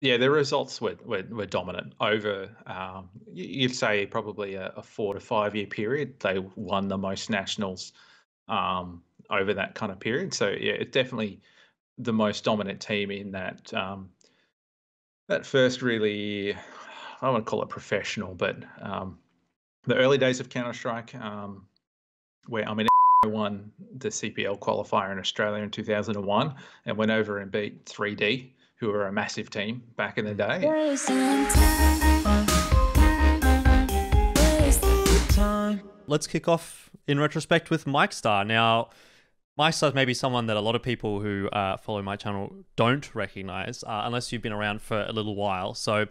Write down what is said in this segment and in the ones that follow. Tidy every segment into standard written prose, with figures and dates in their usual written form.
Yeah, the results were dominant over, you'd say probably a 4 to 5 year period. They won the most nationals over that kind of period. So yeah, it's definitely the most dominant team in that first really, I don't want to call it professional, but the early days of Counter Strike, where I mean, won the CPL qualifier in Australia in 2001 and went over and beat 3D, who were a massive team back in the day. Let's kick off in retrospect with m1kest4r. Now, m1kest4r is maybe someone that a lot of people who follow my channel don't recognize unless you've been around for a little while. So,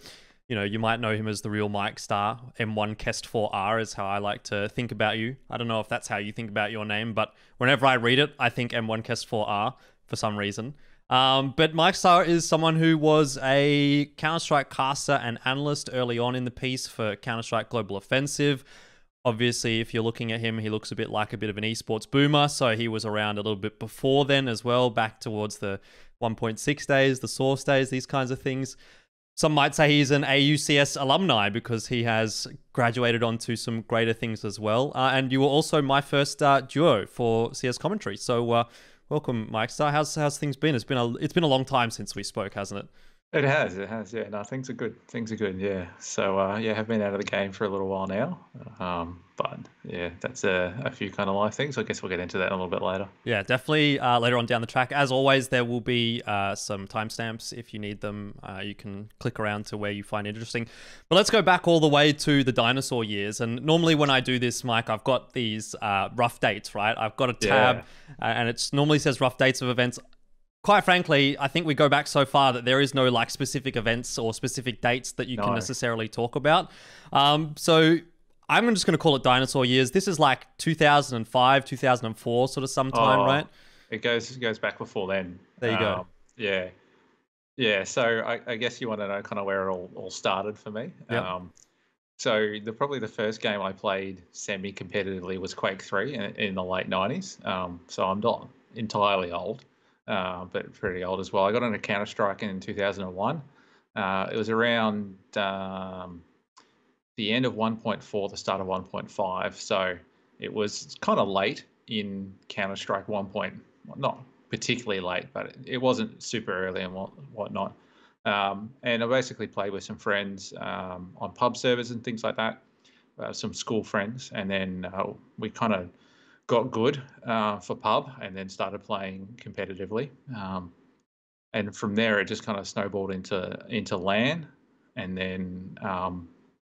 you know, you might know him as the real m1kest4r. m1kest4r is how I like to think about you. I don't know if that's how you think about your name, but whenever I read it, I think m1kest4r for some reason. But m1kest4r is someone who was a Counter-Strike caster and analyst early on in the piece for Counter-Strike Global Offensive. Obviously, if you're looking at him, he looks a bit like a bit of an esports boomer, so he was around a little bit before then as well, back towards the 1.6 days, the source days, these kinds of things. Some might say he's an AUCS alumni because he has graduated onto some greater things as well. And you were also my first duo for CS commentary. So welcome, m1kest4r. How's things been? It's been a long time since we spoke, hasn't it? It has, yeah. No, things are good. Things are good, yeah. So, yeah, have been out of the game for a little while now. But yeah, that's a few kind of life things. I guess we'll get into that a little bit later. Yeah, definitely later on down the track. As always, there will be some timestamps if you need them. You can click around to where you find interesting. But let's go back all the way to the dinosaur years. And normally when I do this, Mike, I've got these rough dates, right? I've got a tab and it normally says rough dates of events. Quite frankly, I think we go back so far that there is no like specific events or specific dates that you can necessarily talk about. So I'm just going to call it dinosaur years. This is like 2005, 2004 sort of sometime, right? It goes back before then. There you go. Yeah. Yeah, so I guess you want to know kind of where it all started for me. Yep. So probably the first game I played semi-competitively was Quake 3 in the late 90s. So I'm not entirely old, but pretty old as well. I got into Counter-Strike in 2001. It was around the end of 1.4, the start of 1.5. So it was kind of late in Counter-Strike 1. Not particularly late, but it wasn't super early and whatnot. And I basically played with some friends on pub servers and things like that, some school friends, and then we kind of got good for pub and then started playing competitively. And from there, it just kind of snowballed into LAN, and then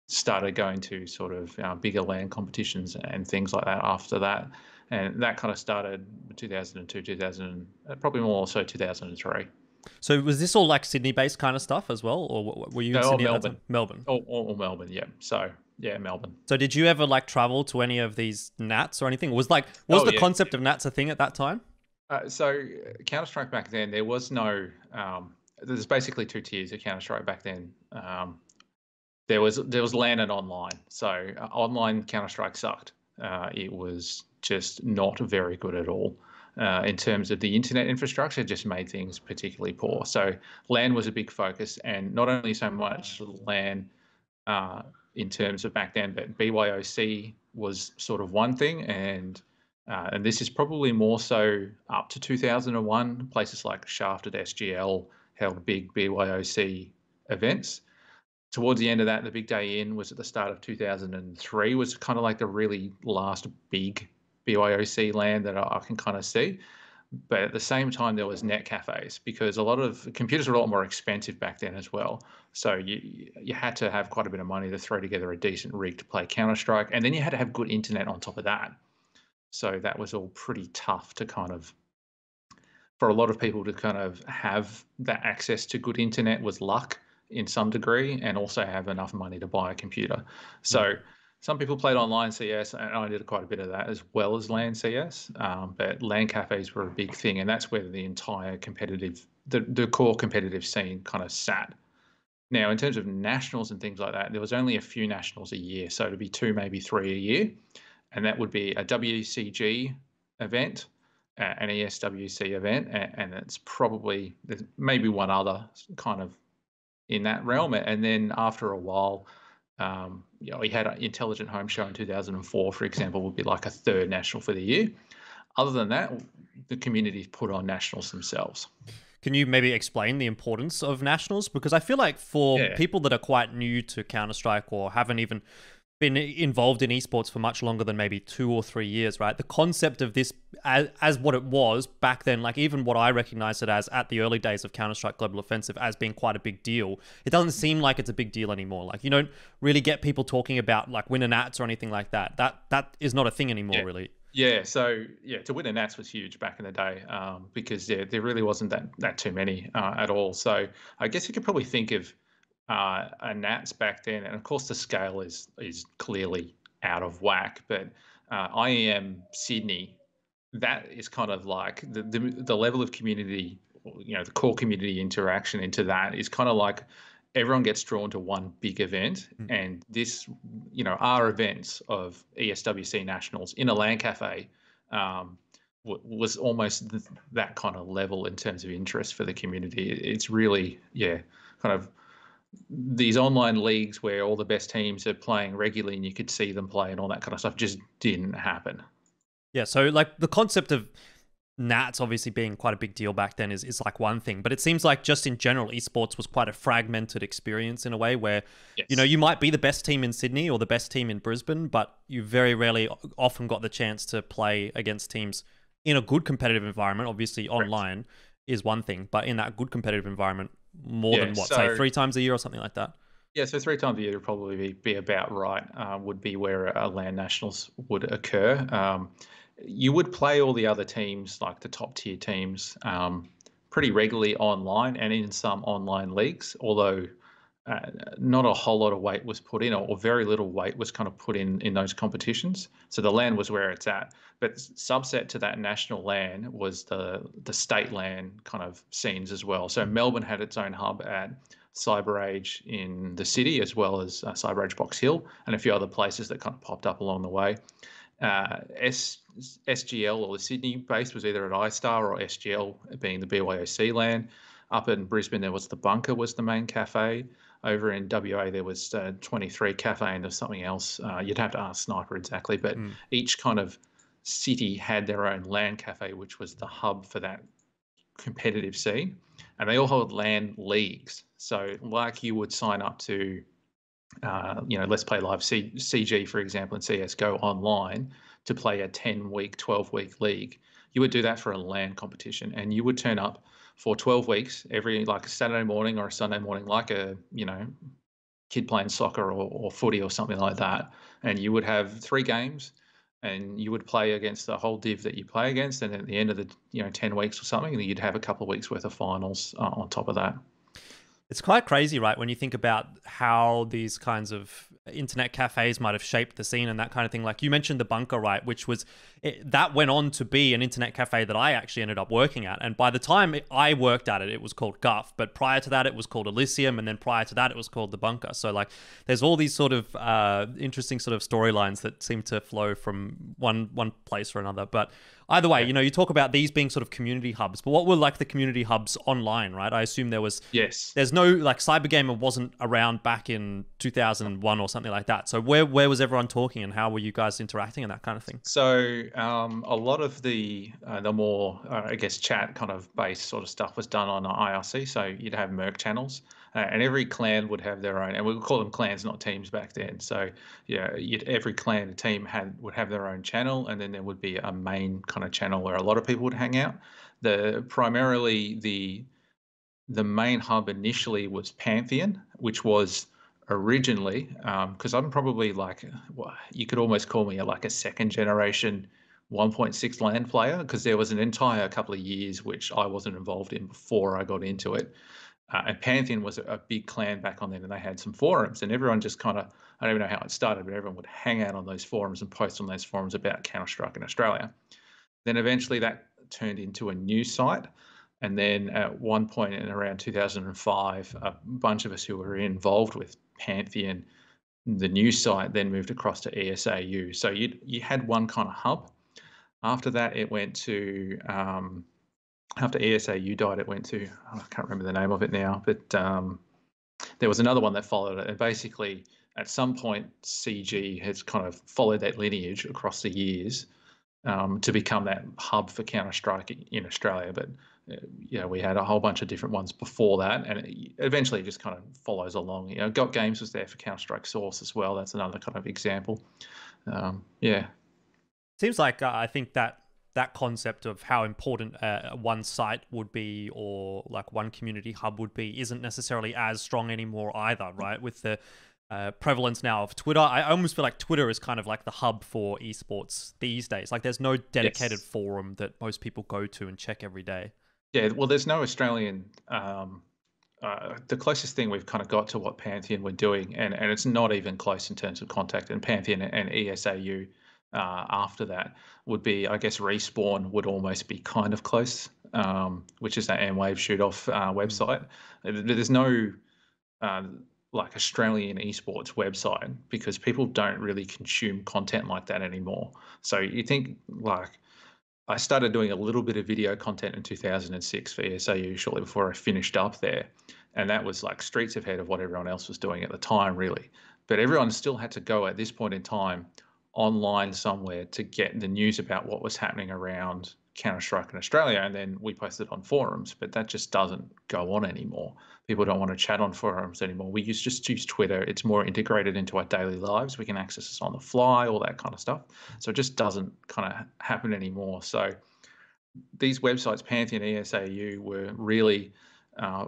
started going to sort of bigger LAN competitions and things like that after that. And that kind of started 2002, probably more so 2003. So was this all like Sydney-based kind of stuff as well, or were you in Sydney Melbourne. at that time? Melbourne. All Melbourne, yeah. So yeah, Melbourne. So did you ever like travel to any of these Nats or anything? Was the concept of Nats a thing at that time? So Counter-Strike back then, there was no. There's basically two tiers of Counter-Strike back then. There was LAN and online. So online Counter-Strike sucked. It was just not very good at all. In terms of the internet infrastructure, just made things particularly poor. So LAN was a big focus, and not only so much LAN in terms of back then, but BYOC was sort of one thing, and this is probably more so up to 2001. Places like Shafted SGL held big BYOC events. Towards the end of that, the big day in was at the start of 2003, was kind of like the really last big BYOC LAN that I can kind of see. But at the same time, there was net cafes, because a lot of computers were a lot more expensive back then as well. So you had to have quite a bit of money to throw together a decent rig to play Counter-Strike. And then you had to have good internet on top of that. So that was all pretty tough to kind of, for a lot of people to kind of have that access to good internet was luck in some degree, and also have enough money to buy a computer. So some people played online CS, and I did quite a bit of that as well as LAN CS. But LAN cafes were a big thing, and that's where the entire the core competitive scene kind of sat. Now, in terms of nationals and things like that, there was only a few nationals a year, so it'd be 2, maybe 3 a year, and that would be a WCG event, an ESWC event, and it's probably there's maybe one other kind of in that realm. And then after a while, he had an Intelligent Home Show in 2004, for example, would be like a third national for the year. Other than that, the communities put on nationals themselves. Can you maybe explain the importance of nationals? Because I feel like for Yeah. people that are quite new to Counter-Strike or haven't even been involved in esports for much longer than maybe 2 or 3 years, right? The concept of this as what it was back then, like even what I recognize it as at the early days of Counter-Strike Global Offensive as being quite a big deal, it doesn't seem like it's a big deal anymore. Like you don't really get people talking about like winner nats or anything like that. That is not a thing anymore, really. Yeah, so to win a Nats was huge back in the day, because there really wasn't that too many at all. So I guess you could probably think of a Nats back then, and of course the scale is clearly out of whack. But IEM Sydney, that is kind of like the level of community, the core community interaction into that is kind of like everyone gets drawn to one big event, and this, our events of ESWC nationals in a LAN cafe was almost that kind of level in terms of interest for the community. It's really, kind of these online leagues where all the best teams are playing regularly and you could see them play and all that kind of stuff just didn't happen. Yeah, so like the concept of Nats obviously being quite a big deal back then is like one thing, but it seems like just in general, esports was quite a fragmented experience in a way where, you might be the best team in Sydney or the best team in Brisbane, but you very rarely often got the chance to play against teams in a good competitive environment. Obviously online is one thing, but in that good competitive environment, more than say 3 times a year or something like that. Yeah, so 3 times a year would probably be about right, would be where a LAN nationals would occur. You would play all the other teams, like the top tier teams, pretty regularly online and in some online leagues, although not a whole lot of weight was put in, or very little weight was kind of put in those competitions. So the LAN was where it's at. But subset to that national LAN was the state LAN kind of scenes as well. So Melbourne had its own hub at CyberAge in the city, as well as CyberAge Box Hill, and a few other places that kind of popped up along the way. SGL, or the Sydney base, was either at iStar or SGL being the BYOC LAN. Up in Brisbane, there was the Bunker, was the main cafe. Over in WA, there was 23 Cafe, and there's something else. You'd have to ask Sniper exactly, but each kind of city had their own LAN cafe, which was the hub for that competitive scene. And they all held LAN leagues. So like you would sign up to, Let's Play Live CG, for example, and CSGO online to play a 10-week, 12-week league. You would do that for a LAN competition, and you would turn up for 12 weeks every, like a Saturday morning or a Sunday morning, like a, kid playing soccer or footy or something like that. And you would have 3 games, and you would play against the whole div that you play against. And at the end of the 10 weeks or something, you'd have a couple of weeks worth of finals on top of that. It's quite crazy, right, when you think about how these kinds of internet cafes might have shaped the scene and that kind of thing. Like you mentioned the Bunker, right, which was that went on to be an internet cafe that I actually ended up working at. And by the time I worked at it, it was called Guff. But prior to that, it was called Elysium. And then prior to that, it was called the Bunker. So like there's all these sort of interesting sort of storylines that seem to flow from one place or another. But either way, you talk about these being sort of community hubs, but what were like the community hubs online, right? I assume there's no, like Cybergamer wasn't around back in 2001 or something like that. So where was everyone talking, and how were you guys interacting and that kind of thing? So a lot of the more, I guess, chat kind of based sort of stuff was done on IRC. So you'd have Merc channels, and every clan would have their own, and we would call them clans, not teams back then. So every clan team would have their own channel, and then there would be a main kind of channel where a lot of people would hang out. Primarily the main hub initially was Pantheon, which was originally, because I'm probably like, you could almost call me like a second generation 1.6 LAN player, because there was an entire couple of years which I wasn't involved in before I got into it. And Pantheon was a big clan back on then, and they had some forums, and everyone just kind of, I don't even know how it started, but everyone would hang out on those forums and post on those forums about Counter-Strike in Australia. Then eventually that turned into a news site. And then at one point in around 2005, a bunch of us who were involved with Pantheon, the news site, then moved across to ESAU. So you had one kind of hub. After that, it went to, after ESAU died, it went to, I can't remember the name of it now, but there was another one that followed it, and basically at some point CG has kind of followed that lineage across the years to become that hub for Counter-Strike in Australia. But we had a whole bunch of different ones before that, and it eventually just kind of follows along. Got Games was there for Counter-Strike Source as well. That's another kind of example. Yeah. Seems like I think that concept of how important one site would be, or like one community hub would be, isn't necessarily as strong anymore either, right? With the prevalence now of Twitter, I almost feel like Twitter is kind of like the hub for esports these days. Like there's no dedicated forum that most people go to and check every day. Yeah, well, there's no Australian. The closest thing we've kind of got to what Pantheon were doing, and it's not even close in terms of contact, and Pantheon and ESAU after that would be, I guess, Respawn would almost be kind of close, which is that M-Wave shoot-off website. There's no like Australian esports website because people don't really consume content like that anymore. So you think, like, I started doing a little bit of video content in 2006 for ESAU shortly before I finished up there, and that was like streets ahead of what everyone else was doing at the time, really. But everyone still had to go at this point in time online somewhere to get the news about what was happening around Counter-Strike in Australia, and then we posted on forums. But that just doesn't go on anymore. People don't want to chat on forums anymore. We just use Twitter. It's more integrated into our daily lives. We can access this on the fly, all that kind of stuff. So it just doesn't kind of happen anymore. So these websites, Pantheon, ESAU, were really, I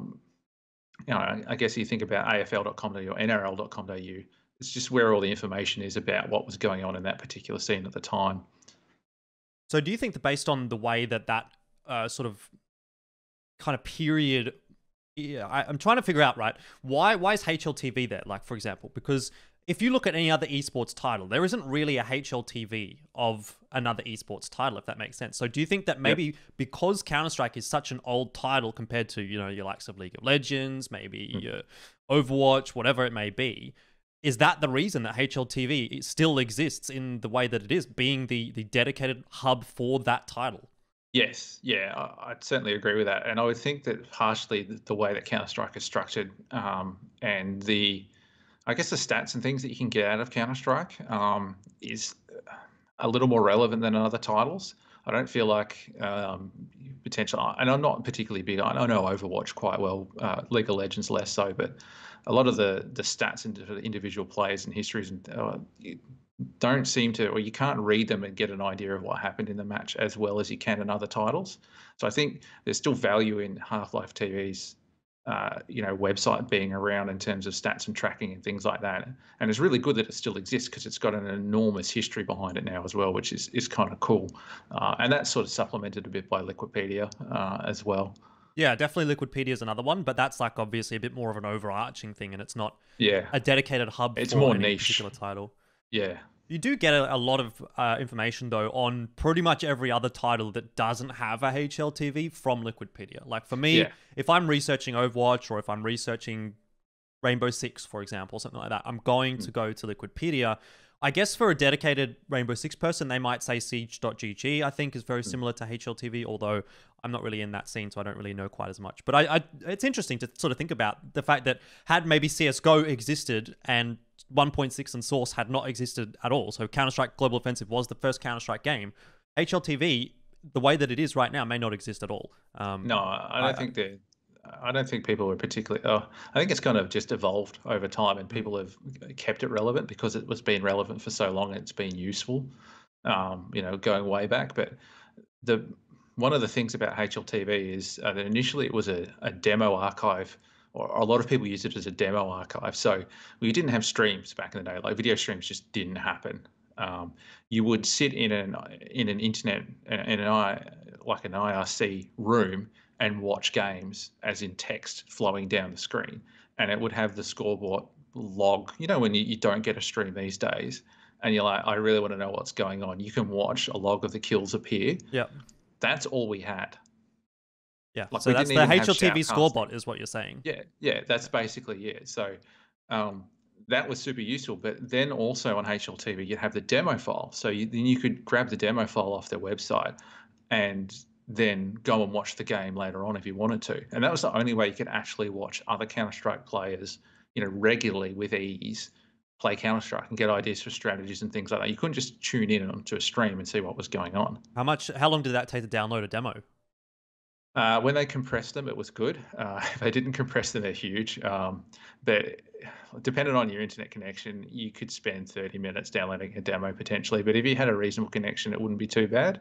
guess you think about afl.com.au or nrl.com.au, it's just where all the information is about what was going on in that particular scene at the time. So do you think that based on the way that sort of kind of period, I'm trying to figure out, right, why is HLTV there, like, for example? Because if you look at any other esports title, there isn't really a HLTV of another esports title, if that makes sense. So do you think that maybe because Counter-Strike is such an old title compared to, your likes of League of Legends, maybe your Overwatch, whatever it may be, is that the reason that HLTV still exists in the way that it is, being the dedicated hub for that title? Yes, yeah, I'd certainly agree with that. And I would think that partially the way that Counter-Strike is structured and I guess the stats and things that you can get out of Counter-Strike is a little more relevant than other titles. I don't feel like potential, and I'm not particularly big. I know Overwatch quite well, League of Legends less so, but a lot of the stats into the individual players and histories don't seem to, or you can't read them and get an idea of what happened in the match as well as you can in other titles. So I think there's still value in Half-Life TV's website being around in terms of stats and tracking and things like that. And it's really good that it still exists because it's got an enormous history behind it now as well, which is kind of cool. And that's sort of supplemented a bit by Liquipedia as well. Yeah, definitely Liquipedia is another one, but that's like obviously a bit more of an overarching thing, and it's not a dedicated hub it's for more any niche particular title. Yeah. You do get a lot of information, though, on pretty much every other title that doesn't have a HLTV from Liquipedia. Like for me, if I'm researching Overwatch or if I'm researching Rainbow Six, for example, something like that, I'm going to go to Liquipedia. I guess for a dedicated Rainbow Six person, they might say siege.gg, I think is very similar to HLTV, although I'm not really in that scene, so I don't really know quite as much. But it's interesting to sort of think about the fact that had maybe CSGO existed and 1.6 and Source had not existed at all, so Counter-Strike Global Offensive was the first Counter-Strike game, HLTV, the way that it is right now, may not exist at all. No, I don't think people were particularly. I think it's kind of just evolved over time, and people have kept it relevant because it was being relevant for so long and it's been useful. Going way back. But one of the things about HLTV is that initially it was a demo archive, or a lot of people used it as a demo archive. So we didn't have streams back in the day. Like video streams just didn't happen. You would sit in an internet like an IRC room and watch games as in text flowing down the screen, and it would have the scoreboard log. When you don't get a stream these days and you're like, I really want to know what's going on, you can watch a log of the kills appear. Yeah, that's all we had. Yeah, like so that's the HLTV scoreboard is what you're saying. Yeah, that's basically it. So that was super useful. But then also on HLTV, you'd have the demo file. So then you could grab the demo file off their website and then go and watch the game later on if you wanted to. And that was the only way you could actually watch other Counter-Strike players regularly with ease, play Counter-Strike and get ideas for strategies and things like that. You couldn't just tune in onto a stream and see what was going on. How long did that take to download a demo? When they compressed them, it was good. If they didn't compress them, they're huge. But depending on your internet connection, you could spend 30 minutes downloading a demo potentially. But if you had a reasonable connection, it wouldn't be too bad.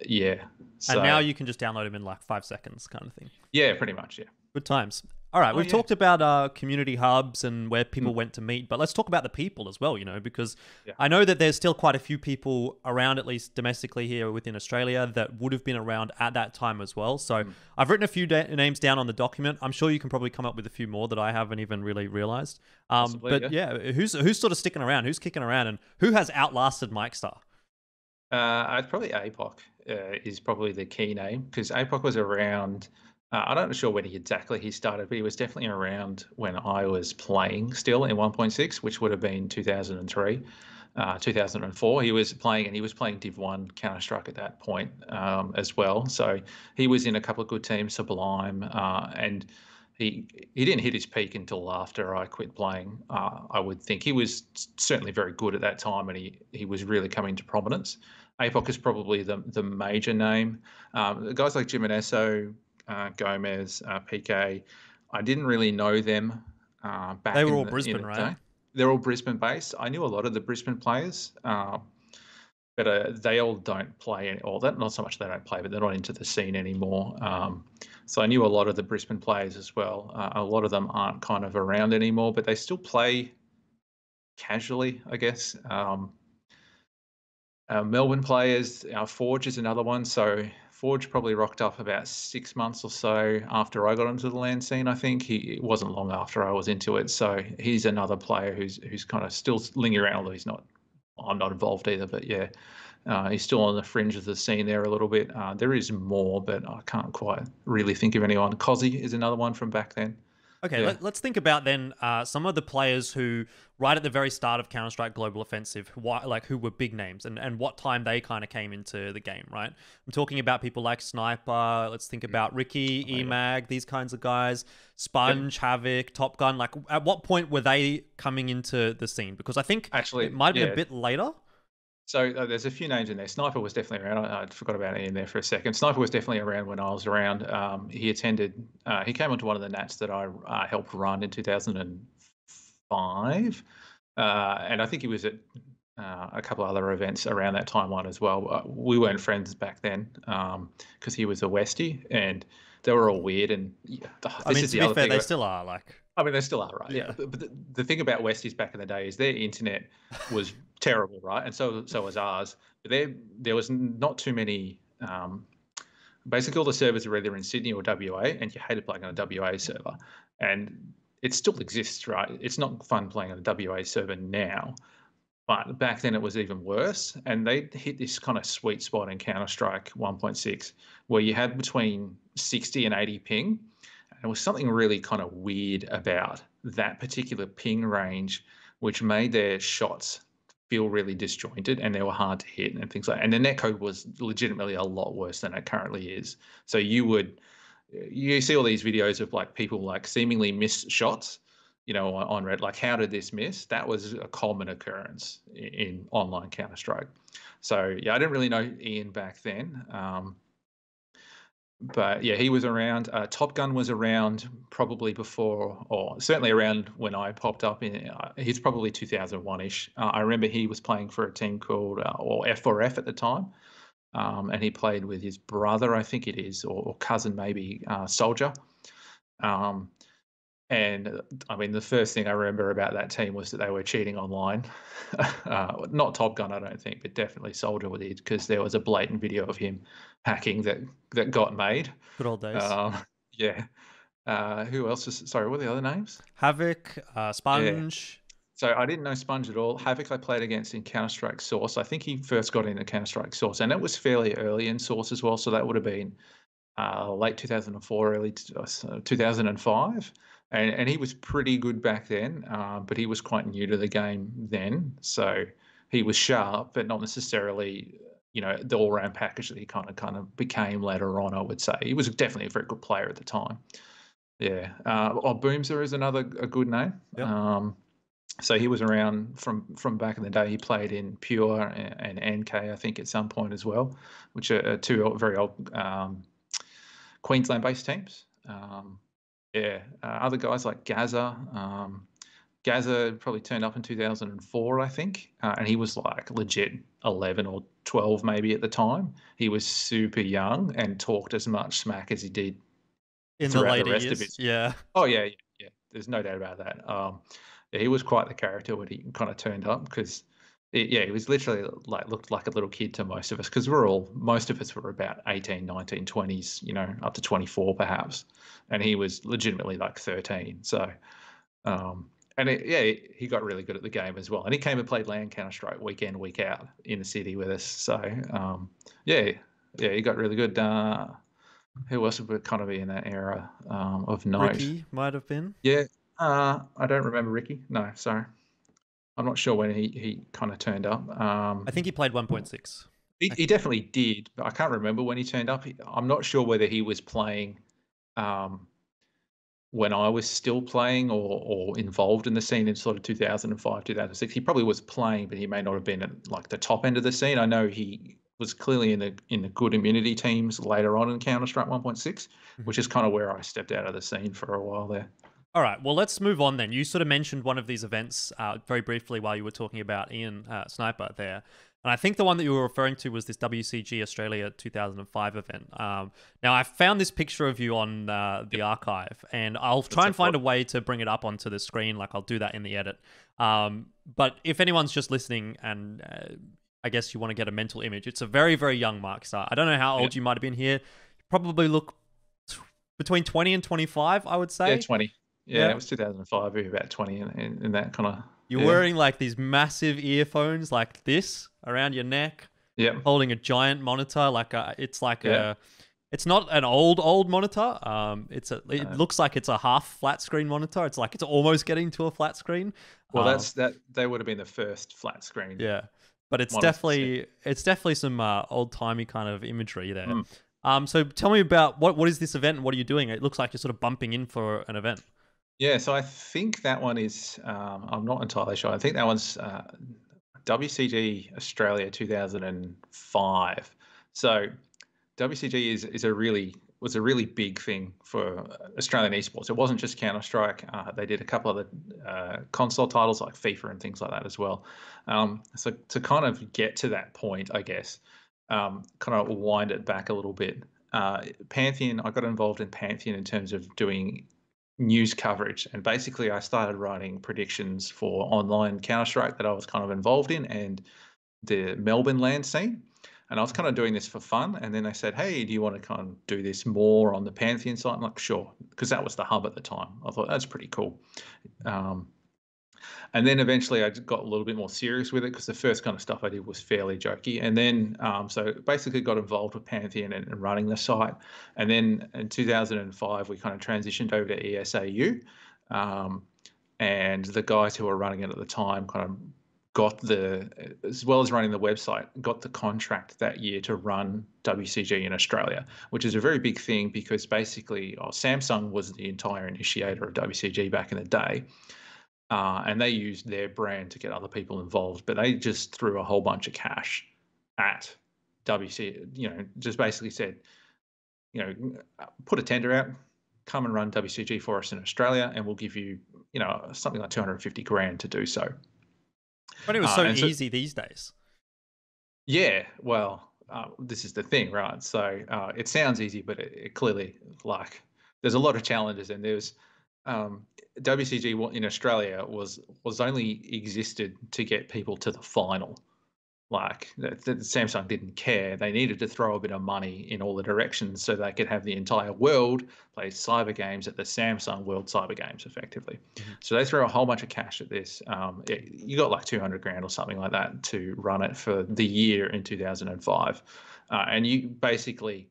Yeah. And now you can just download them in like 5 seconds kind of thing. Yeah, pretty much, yeah. Good times. All right, we've talked about community hubs and where people went to meet, but let's talk about the people as well, because I know that there's still quite a few people around, at least domestically here within Australia, that would have been around at that time as well. So I've written a few names down on the document. I'm sure you can probably come up with a few more that I haven't even really realized. But who's sort of sticking around? Who's kicking around? And who has outlasted m1kest4r? I'd probably APOC is probably the key name, because APOC was around... I'm not sure when exactly he started, but he was definitely around when I was playing still in 1.6, which would have been 2003, 2004. He was playing Div 1 Counter-Strike at that point as well. So he was in a couple of good teams, Sublime, and he didn't hit his peak until after I quit playing. I would think he was certainly very good at that time, and he was really coming to prominence. APOC is probably the major name. Guys like Jimenez, Gomez, PK, I didn't really know them back. They were all Brisbane, right? They're all Brisbane based. I knew a lot of the Brisbane players, but they all don't play, or that not so much they don't play, but they're not into the scene anymore. So I knew a lot of the Brisbane players as well. A lot of them aren't kind of around anymore, but they still play casually, I guess. Melbourne players, Forge is another one. So Forge probably rocked up about 6 months or so after I got into the LAN scene. I think it wasn't long after I was into it. So he's another player who's kind of still lingering around, although I'm not involved either. But yeah, he's still on the fringe of the scene there a little bit. There is more, but I can't quite really think of anyone. Cozzy is another one from back then. Okay, let's think about then some of the players who, right at the very start of Counter-Strike Global Offensive, who were big names and what time they kind of came into the game, right? I'm talking about people like Sniper, let's think about Ricky, Emag, these kinds of guys, Sponge, Havoc, Top Gun. Like, at what point were they coming into the scene? Because I think it might have been a bit later. So there's a few names in there. Sniper was definitely around. I forgot about it in there for a second. Sniper was definitely around when I was around. He came onto one of the Nats that I helped run in 2005. And I think he was at a couple of other events around that timeline as well. We weren't friends back then because he was a Westie and they were all weird. And I mean, to be fair, they still are like... I mean, they still are, right? Yeah. But the thing about Westies back in the day is their internet was terrible, right? And so was ours. But there was not too many. Basically, all the servers were either in Sydney or WA, and you hated playing on a WA server. And it still exists, right? It's not fun playing on a WA server now, but back then it was even worse. And they hit this kind of sweet spot in Counter-Strike 1.6 where you had between 60 and 80 ping. There was something really kind of weird about that particular ping range, which made their shots feel really disjointed and they were hard to hit and things like that. And the netcode was legitimately a lot worse than it currently is. So you see all these videos of like people like seemingly miss shots, on Red, like how did this miss? That was a common occurrence in online Counter-Strike. So yeah, I didn't really know Ian back then. But yeah, he was around. Top Gun was around probably before, or certainly around when I popped up. He's probably 2001-ish. I remember he was playing for a team called, or F4F at the time, and he played with his brother, I think it is, or cousin maybe, Soldier. And I mean, the first thing I remember about that team was that they were cheating online. Not Top Gun, I don't think, but definitely Soldier did, because there was a blatant video of him hacking that got made. Good old days. Yeah. Who else was? Sorry, what are the other names? Havoc, Sponge. Yeah. So I didn't know Sponge at all. Havoc I played against in Counter-Strike Source. I think he first got into Counter-Strike Source, and it was fairly early in Source as well. So that would have been late 2004, early 2005. And he was pretty good back then, but he was quite new to the game then. So he was sharp, but not necessarily, the all-round package that he kind of became later on, I would say. He was definitely a very good player at the time. Yeah. Boomzer is a good name. Yep. So he was around from back in the day. He played in Pure and NK, I think, at some point as well, which are two very old Queensland-based teams. Other guys like Gaza. Gaza probably turned up in 2004, I think, and he was like legit 11 or 12 maybe at the time. He was super young and talked as much smack as he did In the throughout the later rest of years, his. yeah. Oh yeah, yeah, yeah. There's no doubt about that. Yeah, he was quite the character when he kind of turned up because, he was literally like looked like a little kid to most of us because most of us were about 18, 19, 20s, up to 24 perhaps, and he was legitimately like 13. So, and he got really good at the game as well. And he came and played LAN Counter-Strike week in, week out in the city with us. So, he got really good. Who else would kind of be in that era of note? Ricky might have been. Yeah, I don't remember Ricky. No, sorry. I'm not sure when he kind of turned up. I think he played 1.6. He definitely did, but I can't remember when he turned up. I'm not sure whether he was playing when I was still playing or involved in the scene in sort of 2005, 2006. He probably was playing, but he may not have been at like the top end of the scene. I know he was clearly in the good immunity teams later on in Counter-Strike 1.6, which is kind of where I stepped out of the scene for a while there. All right, well, let's move on then. You sort of mentioned one of these events very briefly while you were talking about Ian Sniper there. And I think the one that you were referring to was this WCG Australia 2005 event. Now, I found this picture of you on the archive, and I'll try and find a way to bring it up onto the screen. Like, I'll do that in the edit. But if anyone's just listening and I guess you want to get a mental image, it's a very, very young Markstar. I don't know how old you might have been here. You probably look between 20 and 25, I would say. Yeah, 20. Yeah, it was 2005. We were about 20 in that kind of. You're wearing like these massive earphones like this around your neck. Yeah. Holding a giant monitor, it's not an old monitor. It looks like it's a half flat screen monitor. It's like it's almost getting to a flat screen. Well, they would have been the first flat screen. Yeah, but it's definitely some old timey kind of imagery there. So tell me about what is this event and what are you doing? It looks like you're sort of bumping in for an event. Yeah, so I think that one is, I'm not entirely sure. I think that one's WCG Australia 2005. So WCG was a really big thing for Australian esports. It wasn't just Counter-Strike. They did a couple of the console titles like FIFA and things like that as well. So to kind of get to that point, I guess, kind of wind it back a little bit. Pantheon, I got involved in Pantheon in terms of doing news coverage, and basically I started writing predictions for online Counter-Strike that I was kind of involved in and the Melbourne LAN scene, and I was kind of doing this for fun. And then they said, hey, do you want to kind of do this more on the Pantheon site? I'm like, sure, because that was the hub at the time. I thought that's pretty cool. And then eventually I got a little bit more serious with it because the first kind of stuff I did was fairly jokey. And then, so basically got involved with Pantheon and running the site. And then in 2005, we kind of transitioned over to ESAU. And the guys who were running it at the time kind of got as well as running the website, got the contract that year to run WCG in Australia, which is a very big thing because basically Samsung was the entire initiator of WCG back in the day. And they used their brand to get other people involved, but they just threw a whole bunch of cash at WC, just basically said, put a tender out, come and run WCG for us in Australia, and we'll give you, something like 250 grand to do so. But it was so easy these days. Yeah, well, this is the thing, right? So it sounds easy, but it clearly, there's a lot of challenges, and there's WCG in Australia was only existed to get people to the final. Samsung didn't care. They needed to throw a bit of money in all the directions so they could have the entire world play cyber games at the Samsung World Cyber Games, effectively. So they threw a whole bunch of cash at this. You got like 200 grand or something like that to run it for the year in 2005. And you basically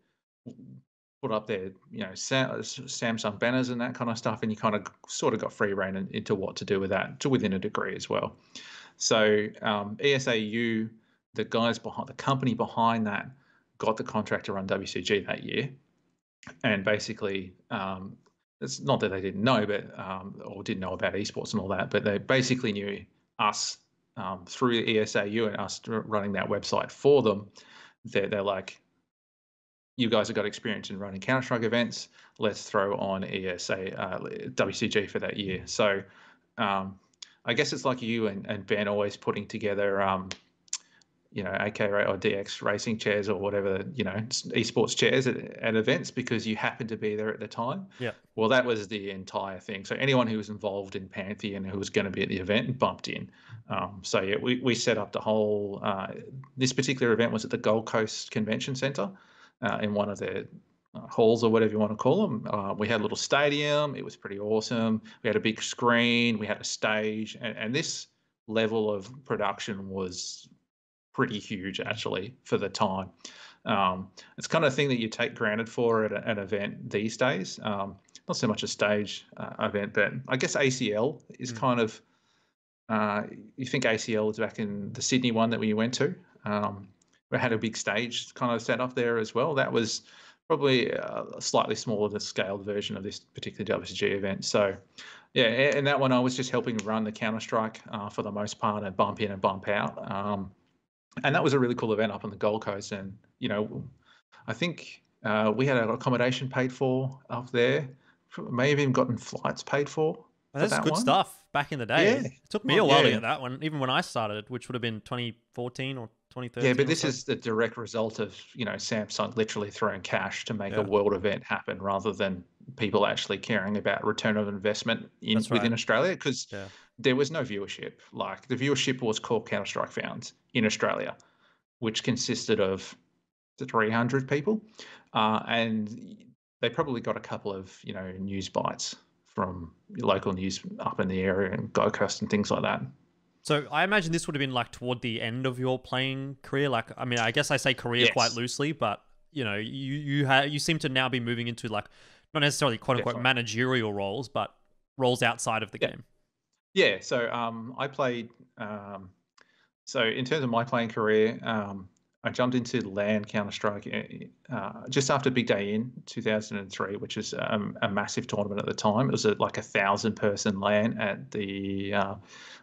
put up their, Samsung banners and that kind of stuff, and you kind of sort of got free rein into what to do with that, to within a degree as well. So ESAU, the guys behind the company behind that, got the contract to run WCG that year, and basically it's not that they didn't know, but or didn't know about esports and all that, but they basically knew us through the ESAU and us running that website for them. They're like, you guys have got experience in running Counter-Strike events. Let's throw on WCG for that year. So I guess it's like you and Ben always putting together AK or DX racing chairs or whatever, esports chairs at events because you happened to be there at the time. Yeah. Well, that was the entire thing. So anyone who was involved in Pantheon who was going to be at the event bumped in. So yeah, we set up the whole. This particular event was at the Gold Coast Convention Centre in one of their halls or whatever you want to call them. We had a little stadium. It was pretty awesome. We had a big screen. We had a stage, and this level of production was pretty huge actually for the time. It's kind of thing that you take granted for at an event these days. Not so much a stage event, but I guess ACL is kind of. You think ACL is back in the Sydney one that we went to. We had a big stage kind of set up there as well. That was probably a slightly smaller scaled version of this particular WCG event. So, yeah, in that one I was just helping run the Counter-Strike for the most part and bump in and bump out. And that was a really cool event up on the Gold Coast. And, I think we had our accommodation paid for up there. May have even gotten flights paid for. That's that good stuff back in the day. Yeah. It took me a while to get that one, even when I started, which would have been 2014 or 2013. Yeah, but this is the direct result of, Samsung literally throwing cash to make a world event happen rather than people actually caring about return of investment within Australia, because there was no viewership. Like, the viewership was called Counter-Strike fans in Australia, which consisted of 300 people. And they probably got a couple of, news bites from local news up in the area and Gold Coast and things like that. So I imagine this would have been like toward the end of your playing career. Like, I mean, I guess I say career quite loosely, but you seem to now be moving into like not necessarily quote unquote managerial roles, but roles outside of the game. Yeah. So I played. So in terms of my playing career, I jumped into LAN Counter-Strike just after Big Day in 2003, which is a massive tournament at the time. It was like 1,000-person LAN at the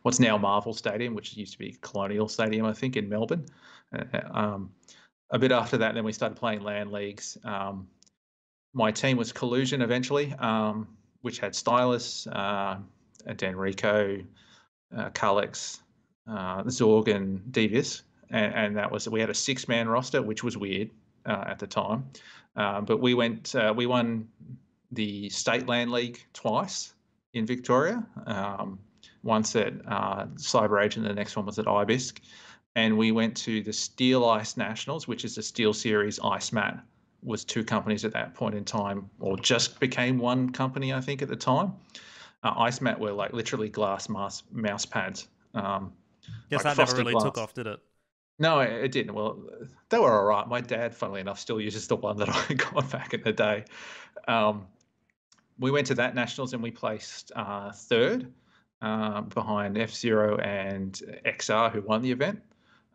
what's now Marvel Stadium, which used to be Colonial Stadium, I think, in Melbourne. A bit after that, then we started playing LAN leagues. My team was Collusion eventually, which had Stylus, Danrico, Kalex, Zorg, and Devious. And that was, we had a 6-man roster, which was weird at the time. But we won the State LAN League twice in Victoria. Once at Cyber Age, and the next one was at Ibisc. And we went to the Steel Ice Nationals, which is the Steel Series Ice Mat. Was 2 companies at that point in time, or just became 1 company, I think, at the time. Ice Mat were like literally glass mouse pads. Guess that never really took off, did it? No, it didn't. Well, they were all right. My dad, funnily enough, still uses the one that I got back in the day. We went to that Nationals and we placed 3rd behind F-Zero and XR, who won the event.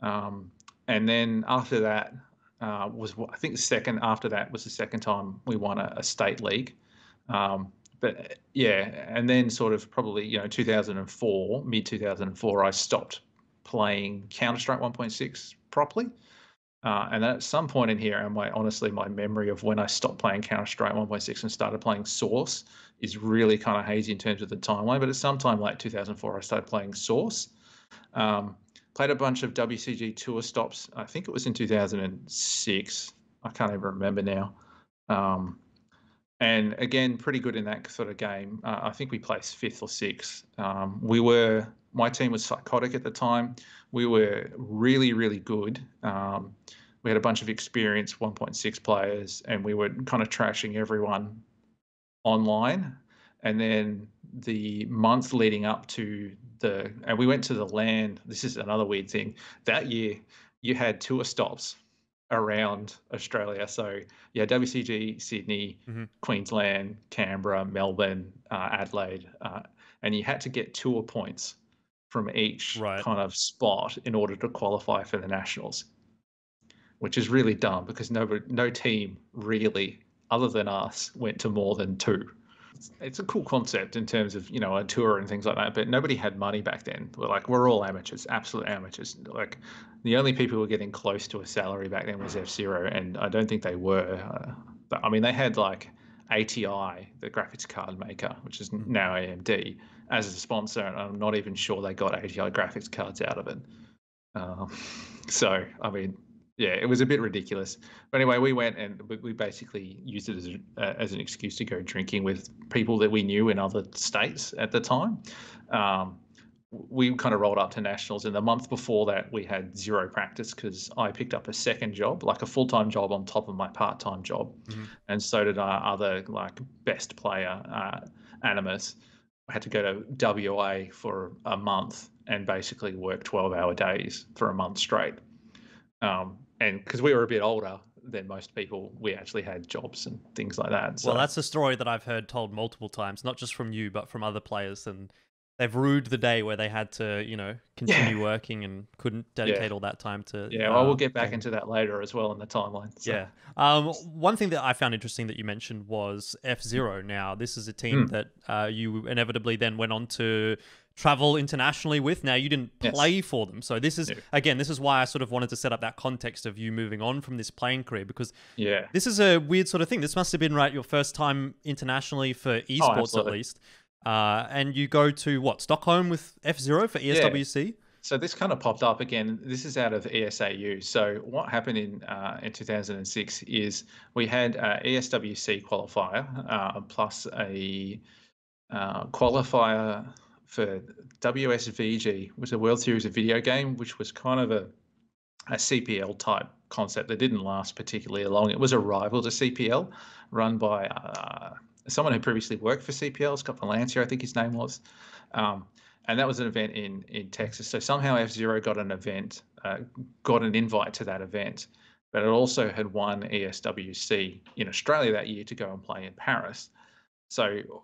And then after that was, I think the second after that was the second time we won a state league. But yeah, and then sort of probably, 2004, mid-2004, I stopped playing Counter-Strike 1.6 properly. And then at some point in here, and my memory of when I stopped playing Counter-Strike 1.6 and started playing Source is really kind of hazy in terms of the timeline. But at some time late 2004, I started playing Source. Played a bunch of WCG tour stops. I think it was in 2006. I can't even remember now. And again, pretty good in that sort of game. I think we placed 5th or 6th. My team was psychotic at the time. We were really, really good. We had a bunch of experienced 1.6 players, and we were kind of trashing everyone online. And then the month leading up to and we went to the LAN. This is another weird thing. That year, you had tour stops around Australia. So yeah, WCG, Sydney, Queensland, Canberra, Melbourne, Adelaide, and you had to get tour points from each kind of spot in order to qualify for the Nationals, which is really dumb because no team really, other than us, went to more than 2. it's a cool concept in terms of, you know, a tour and things like that, but nobody had money back then. We're all amateurs, absolute amateurs. Like the only people who were getting close to a salary back then was F-Zero, and I don't think they were. But I mean, they had like ATI, the graphics card maker, which is now AMD, as a sponsor, and I'm not even sure they got ATI graphics cards out of it. So, I mean, yeah, it was a bit ridiculous. But anyway, we went and we basically used it as an excuse to go drinking with people that we knew in other states at the time. We kind of rolled up to nationals, and the month before that, we had zero practice because I picked up a second job, like a full-time job on top of my part-time job, and so did our other like best player, Animus. I had to go to WA for a month and basically work 12-hour days for a month straight. And because we were a bit older than most people, we actually had jobs and things like that. So. Well, that's a story that I've heard told multiple times, not just from you, but from other players. And they've rued the day where they had to, you know, continue working and couldn't dedicate all that time to. Yeah, well, we'll get back into that later as well in the timeline. So. Yeah. One thing that I found interesting that you mentioned was F-Zero. Now, this is a team that you inevitably then went on to travel internationally with. Now, you didn't play for them. So this is, again, this is why I sort of wanted to set up that context of you moving on from this playing career, because this is a weird sort of thing. This must have been, right, your first time internationally for esports, at least. And you go to, what, Stockholm with F-Zero for ESWC? So this kind of popped up again. This is out of ESAU. So what happened in 2006 is we had ESWC qualifier plus a qualifier for WSVG, which was a World Series of Video Game, which was kind of a CPL type concept that didn't last particularly long. It was a rival to CPL, run by someone who previously worked for CPL, Scott Valencia, I think his name was. And that was an event in Texas. So somehow F-Zero got an event, got an invite to that event, but it also had won ESWC in Australia that year to go and play in Paris. So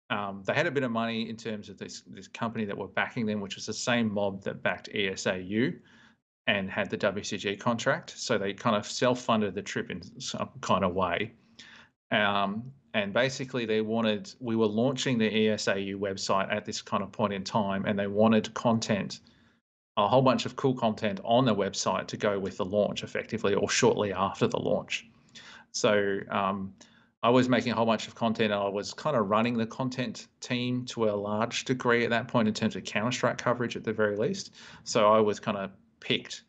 they had a bit of money in terms of this company that were backing them, which was the same mob that backed ESAU and had the WCG contract. So they kind of self-funded the trip in some kind of way. And basically we were launching the ESAU website at this kind of point in time, and they wanted content, a whole bunch of cool content on the website to go with the launch effectively, or shortly after the launch. So I was making a whole bunch of content, and I was kind of running the content team to a large degree at that point in terms of Counter-Strike coverage at the very least. So I was kind of picked,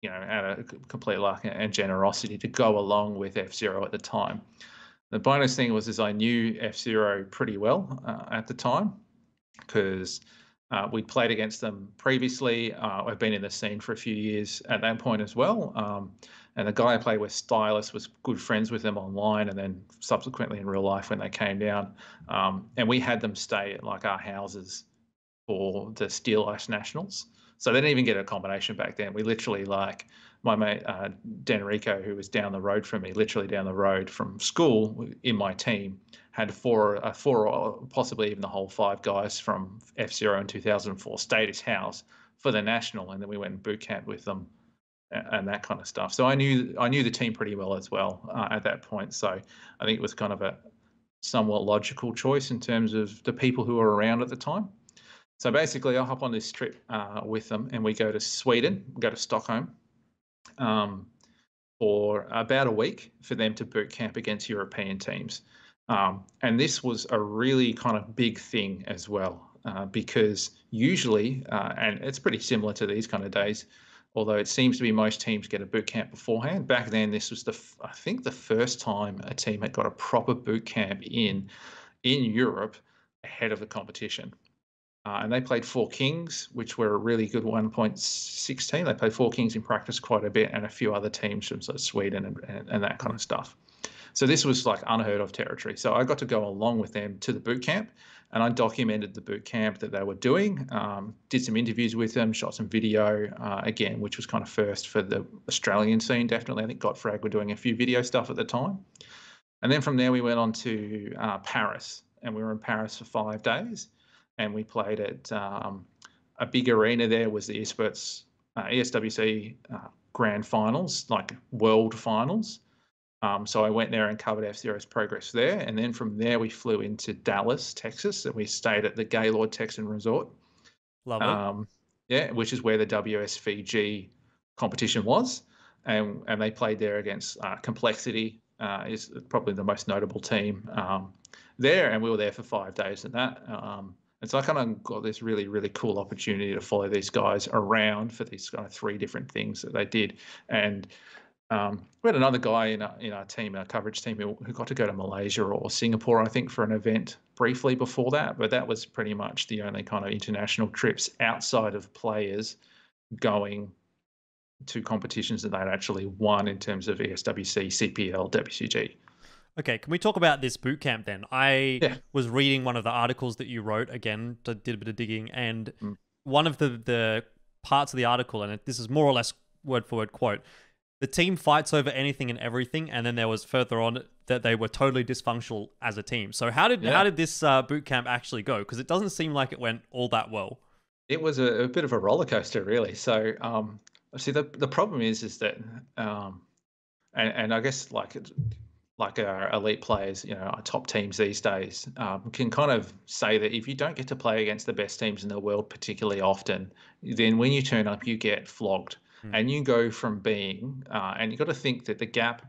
you know, out of complete luck and generosity to go along with F-Zero at the time. The bonus thing was I knew F-Zero pretty well at the time because we'd played against them previously. I've been in the scene for a few years at that point as well. And the guy I played with, Stylus, was good friends with them online and then subsequently in real life when they came down. And we had them stay at like our houses for the Steel Ice Nationals. So they didn't even get a combination back then. We literally, like, my mate Denrico, who was down the road from me, literally down the road from school in my team, had four or possibly even the whole 5 guys from F-Zero in 2004 stay at his house for the national, and then we went and boot camp with them and that kind of stuff. So I knew the team pretty well as well at that point. So I think it was kind of a somewhat logical choice in terms of the people who were around at the time. So basically, I'll hop on this trip with them, and we go to Sweden, go to Stockholm for about a week for them to boot camp against European teams. And this was a really kind of big thing as well, because usually, and it's pretty similar to these kind of days, although it seems to be most teams get a boot camp beforehand. Back then, this was I think the first time a team had got a proper boot camp in Europe ahead of the competition. And they played 4 Kings, which were a really good 1.16. They played 4 Kings in practice quite a bit, and a few other teams from Sweden and that kind of stuff. So this was like unheard of territory. So I got to go along with them to the boot camp, and I documented the boot camp that they were doing, did some interviews with them, shot some video, again, which was kind of first for the Australian scene, definitely. I think Godfrag were doing a few video stuff at the time. And then from there, we went on to Paris, and we were in Paris for 5 days. And we played at a big arena there, was the Esports ESWC Grand Finals, like World Finals. So I went there and covered F-Zero's progress there. And then from there, we flew into Dallas, Texas, and we stayed at the Gaylord Texan Resort. Lovely. Yeah, which is where the WSVG competition was. And they played there against Complexity, is probably the most notable team there. And we were there for 5 days in that. And so I kind of got this really, really cool opportunity to follow these guys around for these kind of 3 different things that they did. And we had another guy in our team, our coverage team, who got to go to Malaysia or Singapore, I think, for an event briefly before that. But that was pretty much the only kind of international trips outside of players going to competitions that they'd actually won in terms of ESWC, CPL, WCG. Okay, can we talk about this boot camp then? I Yeah. was reading one of the articles that you wrote, again, did a bit of digging, and one of the parts of the article, and this is more or less word for word quote, the team fights over anything and everything, and then there was further on that they were totally dysfunctional as a team. So how did this boot camp actually go? Because it doesn't seem like it went all that well. It was a bit of a roller coaster, really. So see, the problem is that and I guess like our elite players, our top teams these days, can kind of say that if you don't get to play against the best teams in the world particularly often, then when you turn up, you get flogged. And you go from being, and you've got to think that the gap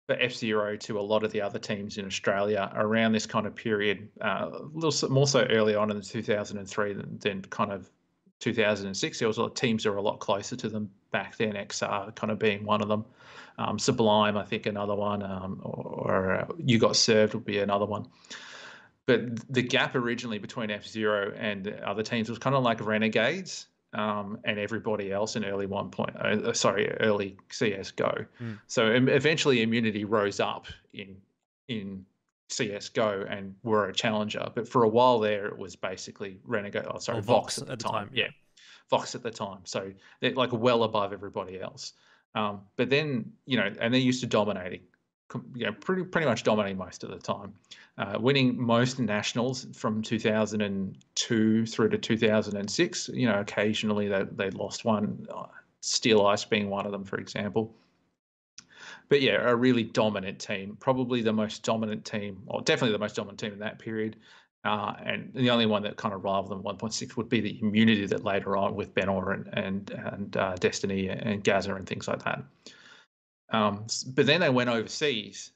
for F-Zero to a lot of the other teams in Australia around this kind of period, a little more so early on in 2003 than kind of 2006. There was a lot of teams that were a lot closer to them back then, XR kind of being one of them. Sublime, I think, another one, or You Got Served would be another one. But the gap originally between F-Zero and other teams was kind of like Renegades and everybody else in early early CS:GO. So eventually Immunity rose up in CS:GO and were a challenger. But for a while there, it was basically Vox at the time. Yeah, Vox at the time. So they're like well above everybody else. But then, and they're used to dominating, pretty much dominating most of the time, winning most nationals from 2002 through to 2006. Occasionally they lost one, Steel Ice being one of them, for example. But yeah, a really dominant team, probably the most dominant team, or definitely the most dominant team in that period. And the only one that kind of rivaled them 1.6 would be the Immunity that later on with Benor and Destiny and Gaza and things like that. But then they went overseas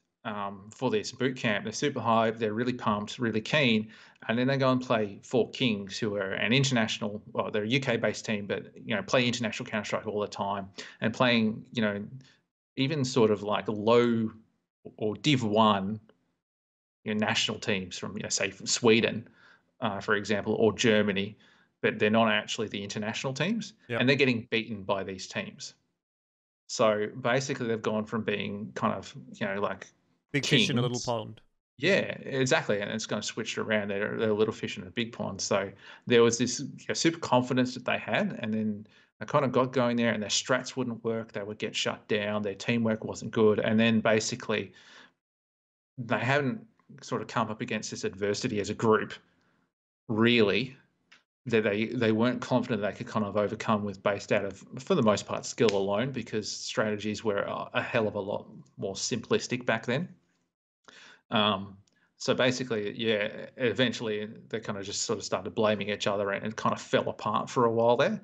for this boot camp. They're super hyped. They're really pumped, really keen. And then they go and play Four Kings, who are an international, well, they're a UK-based team, but, play international Counter-Strike all the time and playing, even sort of like low or Div 1 national teams from, say, from Sweden, for example, or Germany, but they're not actually the international teams. Yep. And they're getting beaten by these teams. So basically, they've gone from being kind of, like big kings. Fish in a little pond. Yeah, exactly. And it's kind of switched around. They're a little fish in a big pond. So there was this super confidence that they had. And then I kind of got going there and their strats wouldn't work. They would get shut down. Their teamwork wasn't good. And then basically, they haven't sort of come up against this adversity as a group, really, that they weren't confident they could kind of overcome based out of, for the most part, skill alone, because strategies were a hell of a lot more simplistic back then. So basically, yeah, eventually they kind of just sort of started blaming each other and kind of fell apart for a while there.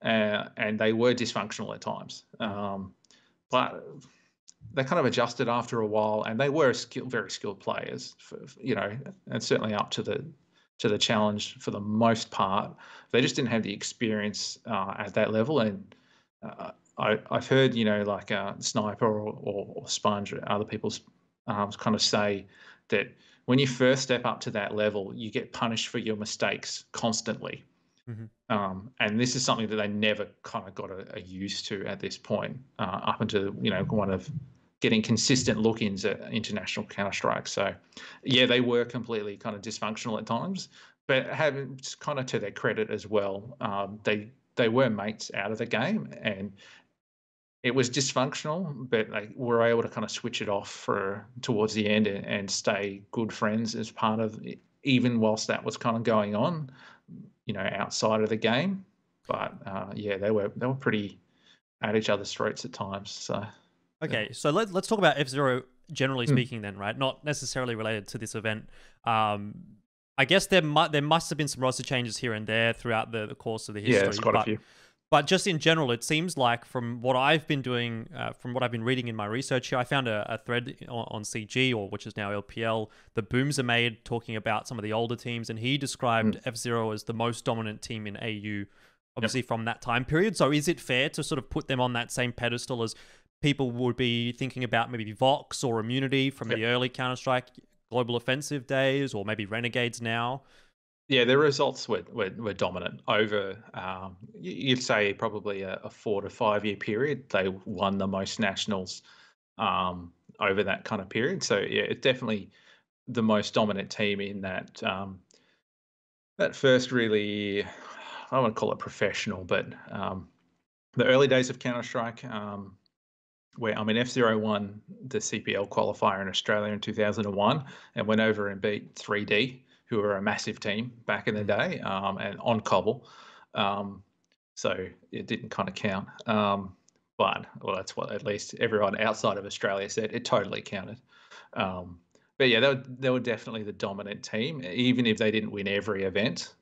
And they were dysfunctional at times. But they kind of adjusted after a while, and they were very skilled players, and certainly up to the challenge for the most part. They just didn't have the experience at that level. And I've heard, like Sniper or Sponge or other people's kind of say that when you first step up to that level, you get punished for your mistakes constantly. And this is something that they never kind of got used to at this point, up until, one of getting consistent look-ins at international Counter-Strike. So, yeah, they were completely kind of dysfunctional at times, but having kind of to their credit as well, they were mates out of the game, and it was dysfunctional, but they were able to kind of switch it off towards the end and stay good friends as part of it, even whilst that was kind of going on, outside of the game. But yeah, they were pretty at each other's throats at times. So okay, so let's talk about F-Zero generally speaking, then, right? Not necessarily related to this event. I guess there must have been some roster changes here and there throughout the course of the history. Yeah, it's quite a few. But just in general, it seems like from what I've been doing, from what I've been reading in my research here, I found a thread on CG, or which is now LPL, the Booms are made talking about some of the older teams, and he described F-Zero as the most dominant team in AU, obviously from that time period. So is it fair to sort of put them on that same pedestal as people would be thinking about maybe Vox or Immunity from the early Counter-Strike Global Offensive days, or maybe Renegades now? Yeah, their results were dominant over, you'd say, probably a 4 to 5 year period. They won the most nationals over that kind of period. So yeah, it's definitely the most dominant team in that that first really, I don't want to call it professional, but the early days of Counter-Strike, where F-Zero won the CPL qualifier in Australia in 2001 and went over and beat 3D, who were a massive team back in the day, and on Cobble. So it didn't kind of count. But, well, that's what at least everyone outside of Australia said. It totally counted. But yeah, they were definitely the dominant team, even if they didn't win every event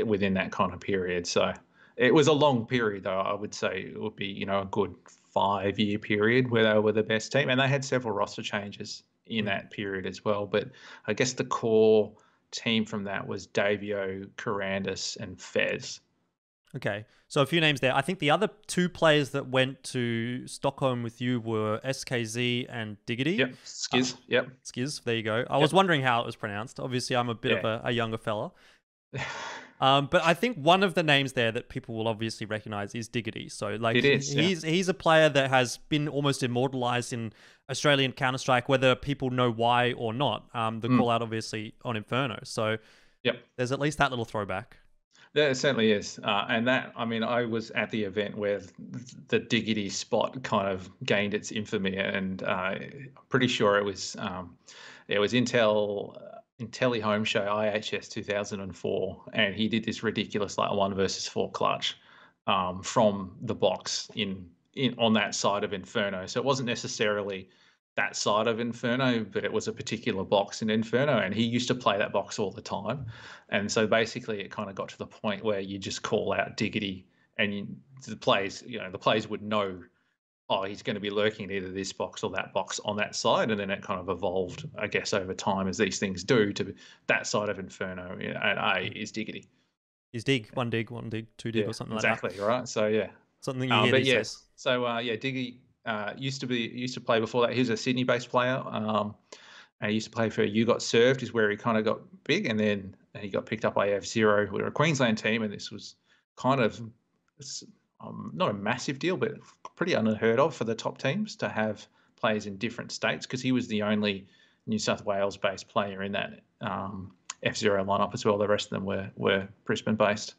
within that kind of period. So it was a long period, though. I would say it would be, a good 5 year period where they were the best team. And they had several roster changes in that period as well. But I guess the core team from that was Davio, Corandis, and Fez. Okay, so a few names there. I think the other two players that went to Stockholm with you were SKZ and Diggity. Yep, Skiz. Skiz, there you go. I was wondering how it was pronounced. Obviously, I'm a bit of a younger fella. But I think one of the names there that people will obviously recognize is Diggity. So like he's a player that has been almost immortalized in Australian Counter-Strike, whether people know why or not. The call out obviously on Inferno. So there's at least that little throwback. There certainly is. And that, I was at the event where the Diggity spot kind of gained its infamy, and I'm pretty sure it was Intelli Home Show IHS 2004, and he did this ridiculous 1 versus 4 clutch from the box on that side of Inferno. So it wasn't necessarily that side of Inferno, but it was a particular box in Inferno, and he used to play that box all the time. And so basically it kind of got to the point where you just call out Diggity, and the players would know, oh, he's going to be lurking in either this box or that box on that side. And then it kind of evolved, I guess, over time, as these things do, to that side of Inferno. And A is Diggity. Is Dig, 1 dig, 1 dig, 2 dig, or something like that. Exactly, right. So yeah. Something you hear these days. So Diggity used to play before that. He was a Sydney-based player. And he used to play for You Got Served, is where he kind of got big. And then he got picked up by F-Zero, who were a Queensland team. And this was kind of not a massive deal, but pretty unheard of for the top teams to have players in different states, because he was the only New South Wales-based player in that F-Zero lineup as well. The rest of them were Brisbane-based.